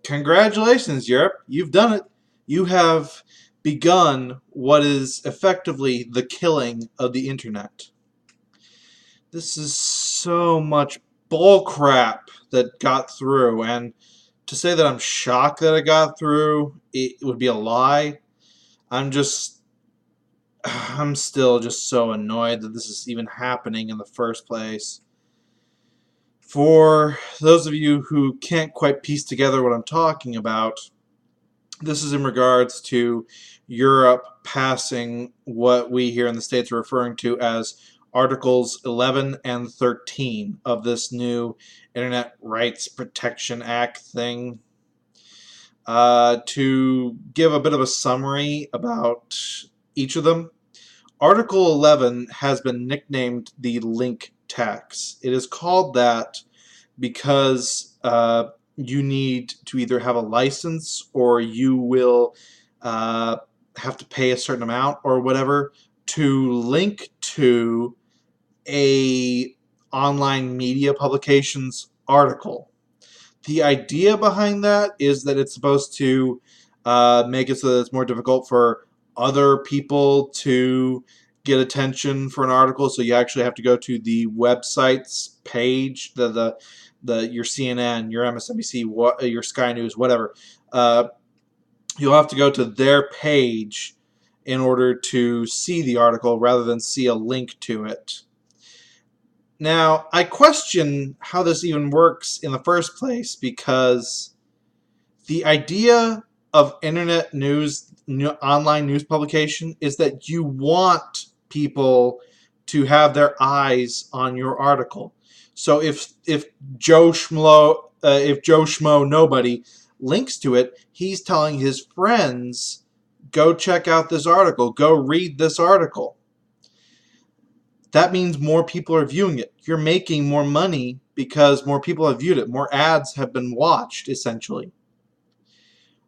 Congratulations, Europe. You've done it. You have begun what is effectively the killing of the internet. This is so much bullcrap that got through, and to say that I'm shocked that it got through, it would be a lie. I'm just, I'm still just so annoyed that this is even happening in the first place. For those of you who can't quite piece together what I'm talking about, this is in regards to Europe passing what we here in the States are referring to as Articles 11 and 13 of this new Internet Rights Protection Act thing. To give a bit of a summary about each of them, Article 11 has been nicknamed the link tax. It is called that because you need to either have a license or you will have to pay a certain amount or whatever to link to a online media publication's article. The idea behind that is that it's supposed to make it so that it's more difficult for other people to get attention for an article. So you actually have to go to the website's page, your CNN, your MSNBC, your Sky News, whatever. You'll have to go to their page in order to see the article rather than see a link to it. Now, I question how this even works in the first place because the idea of internet news, online news publication, is that you want people to have their eyes on your article. So if Joe Schmo nobody links to it, he's telling his friends, go check out this article, go read this article. That means more people are viewing it. You're making more money because more people have viewed it. More ads have been watched, essentially.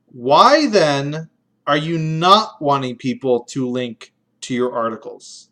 Why then are you not wanting people to link to your articles?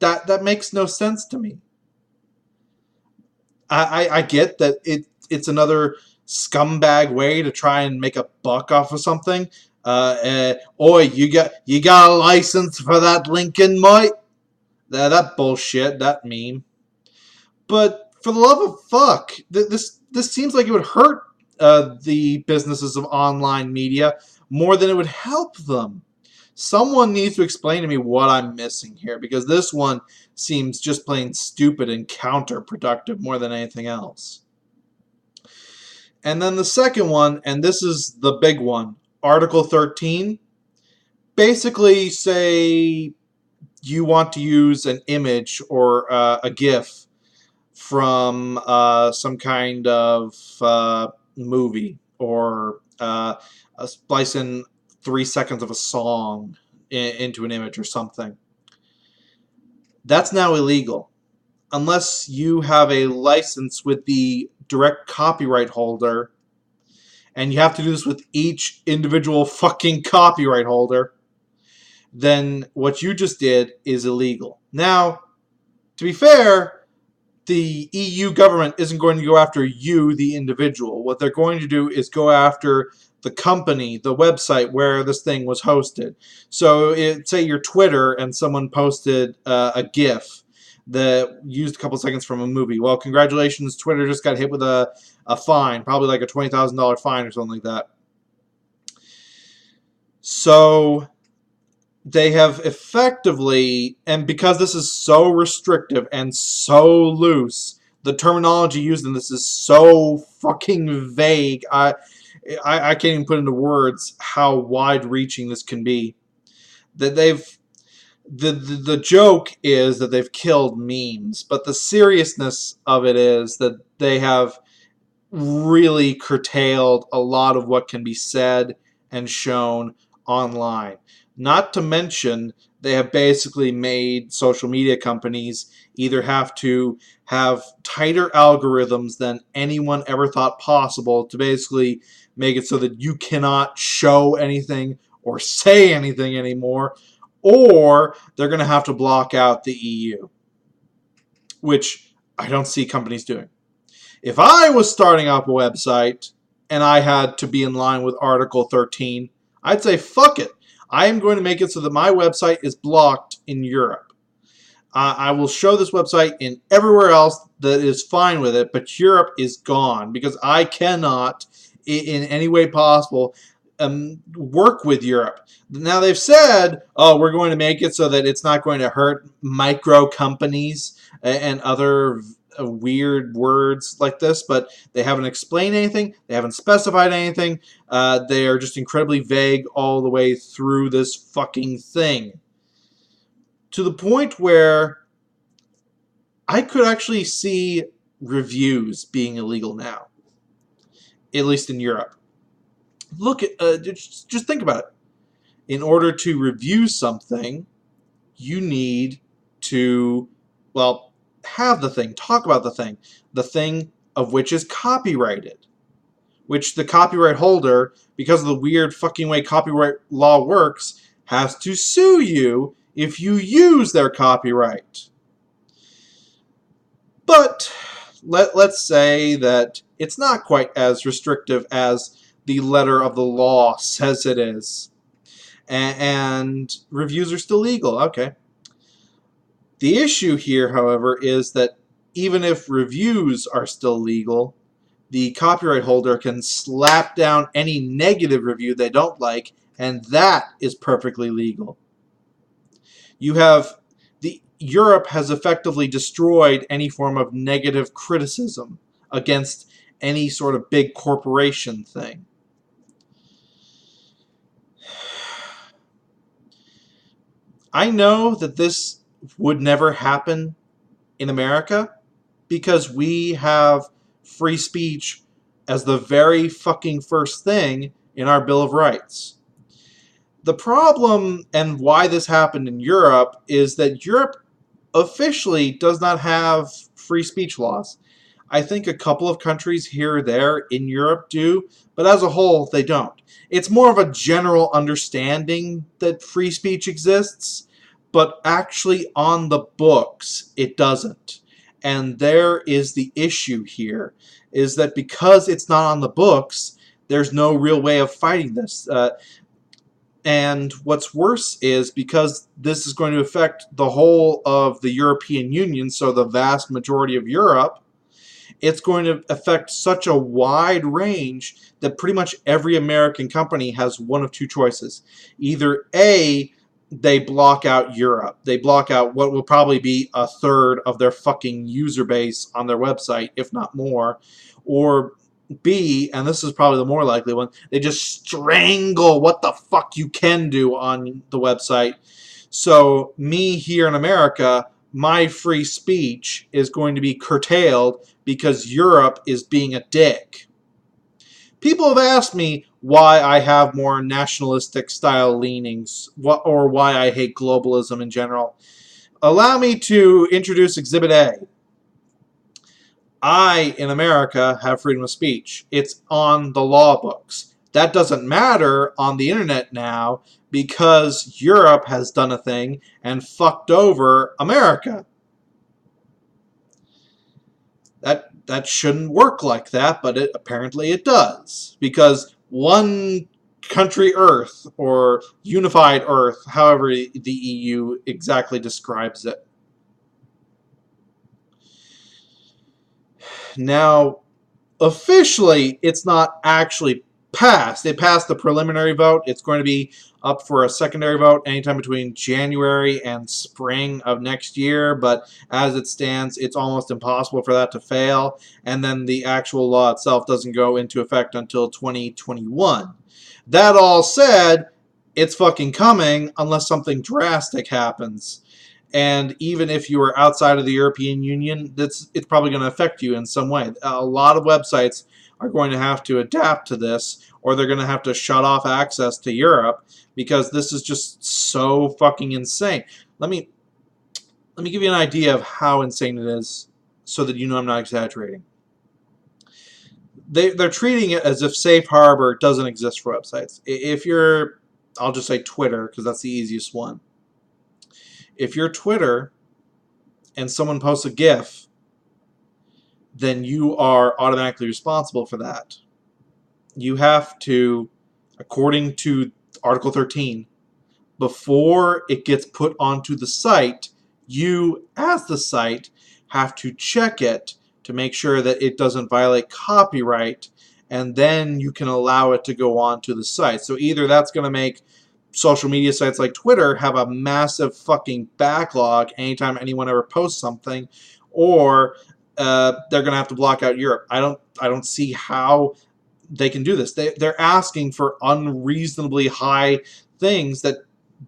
That makes no sense to me. I get that it's another scumbag way to try and make a buck off of something. Oi, you got a license for that Lincoln, mate? That bullshit, that meme. But for the love of fuck, this seems like it would hurt the businesses of online media more than it would help them. Someone needs to explain to me what I'm missing here, because this one seems just plain stupid and counterproductive more than anything else. And then the second one, and this is the big one, Article 13, basically say you want to use an image or a GIF from some kind of movie or splice in 3 seconds of a song into an image or something. That's now illegal unless you have a license with the direct copyright holder, and you have to do this with each individual fucking copyright holder. Then what you just did is illegal. Now, to be fair, the EU government isn't going to go after you, the individual. What they're going to do is go after the company, the website where this thing was hosted. So, say your Twitter and someone posted a GIF that used a couple seconds from a movie. Well, congratulations, Twitter just got hit with a fine, probably like a $20,000 fine or something like that. So they have effectively, and because this is so restrictive and so loose, the terminology used in this is so fucking vague. I can't even put into words how wide-reaching this can be. That the joke is that they've killed memes, but the seriousness of it is that they have really curtailed a lot of what can be said and shown online. Not to mention, they have basically made social media companies either have to have tighter algorithms than anyone ever thought possible to basically make it so that you cannot show anything or say anything anymore, or they're going to have to block out the EU, which I don't see companies doing. If I was starting up a website and I had to be in line with Article 13, I'd say fuck it. I am going to make it so that my website is blocked in Europe. I will show this website in everywhere else that is fine with it, but Europe is gone because I cannot, in any way possible, work with Europe. Now they've said, oh, we're going to make it so that it's not going to hurt micro companies and other weird words like this, but they haven't explained anything. They haven't specified anything. They are just incredibly vague all the way through this fucking thing. To the point where I could actually see reviews being illegal now, at least in Europe. Look at, just think about it. In order to review something, you need to, well, have the thing, talk about the thing of which is copyrighted, which the copyright holder, because of the weird fucking way copyright law works, has to sue you if you use their copyright. But let's say that it's not quite as restrictive as the letter of the law says it is. And reviews are still legal. Okay. The issue here, however, is that even if reviews are still legal, the copyright holder can slap down any negative review they don't like, and that is perfectly legal. You have Europe has effectively destroyed any form of negative criticism against any sort of big corporation thing. I know that this would never happen in America because we have free speech as the very fucking first thing in our Bill of Rights. The problem and why this happened in Europe is that Europe officially does not have free speech laws. I think a couple of countries here or there in Europe do, but as a whole, they don't. It's more of a general understanding that free speech exists, but actually on the books, it doesn't. And there is the issue here, is that because it's not on the books, there's no real way of fighting this. And what's worse is because this is going to affect the whole of the European Union, so the vast majority of Europe, it's going to affect such a wide range that pretty much every American company has one of two choices. Either A, they block out Europe. They block out what will probably be a third of their fucking user base on their website, if not more. Or B, and this is probably the more likely one, they just strangle what the fuck you can do on the website. So me here in America, my free speech is going to be curtailed because Europe is being a dick. People have asked me why I have more nationalistic style leanings, or why I hate globalism in general. Allow me to introduce Exhibit A. I, in America, have freedom of speech. It's on the law books. That doesn't matter on the internet now because Europe has done a thing and fucked over America. That shouldn't work like that, but apparently it does. Because one country Earth, or unified Earth, however the EU exactly describes it. Now, officially, it's not actually passed. It passed the preliminary vote. It's going to be up for a secondary vote anytime between January and spring of next year, but as it stands, it's almost impossible for that to fail, and then the actual law itself doesn't go into effect until 2021. That all said, it's fucking coming unless something drastic happens. And even if you are outside of the European Union, it's probably going to affect you in some way. A lot of websites are going to have to adapt to this, or they're going to have to shut off access to Europe because this is just so fucking insane. Let me give you an idea of how insane it is so that you know I'm not exaggerating. They're treating it as if safe harbor doesn't exist for websites. If you're, I'll just say Twitter because that's the easiest one. If you're Twitter and someone posts a GIF, then you are automatically responsible for that. you have to, according to Article 13, before it gets put onto the site, you, as the site, have to check it to make sure that it doesn't violate copyright, and then you can allow it to go onto the site. So either that's going to make social media sites like Twitter have a massive fucking backlog anytime anyone ever posts something, or they're going to have to block out Europe. I don't see how they can do this. They're asking for unreasonably high things that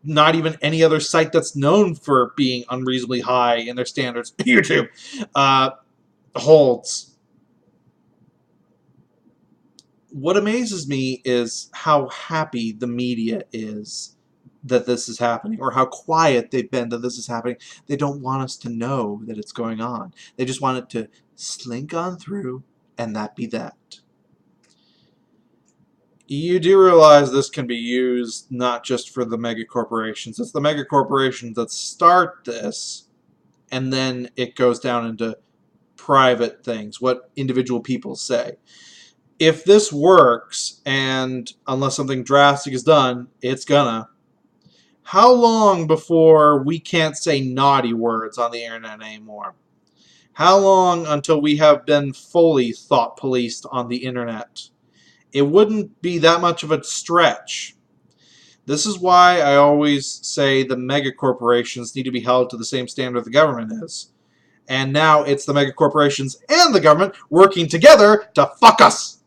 not even any other site that's known for being unreasonably high in their standards, YouTube, holds. What amazes me is how happy the media is that this is happening, or how quiet they've been that this is happening. They don't want us to know that it's going on. They just want it to slink on through, and that be that. You do realize this can be used not just for the mega corporations. It's the mega corporations that start this, and then it goes down into private things, what individual people say. If this works, and unless something drastic is done, it's gonna, how long before we can't say naughty words on the internet anymore? How long until we have been fully thought policed on the internet? It wouldn't be that much of a stretch. This is why I always say the mega corporations need to be held to the same standard the government is. And now it's the mega corporations and the government working together to fuck us.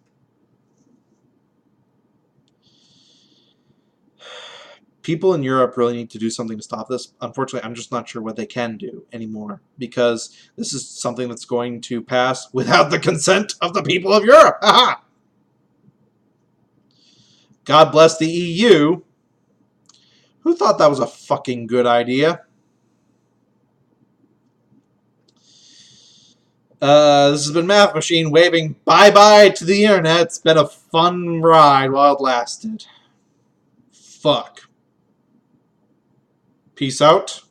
People in Europe really need to do something to stop this. Unfortunately, I'm just not sure what they can do anymore, because this is something that's going to pass without the consent of the people of Europe. Aha! God bless the EU. Who thought that was a fucking good idea? This has been Math Machine waving bye-bye to the internet. It's been a fun ride while it lasted. Fuck. Peace out.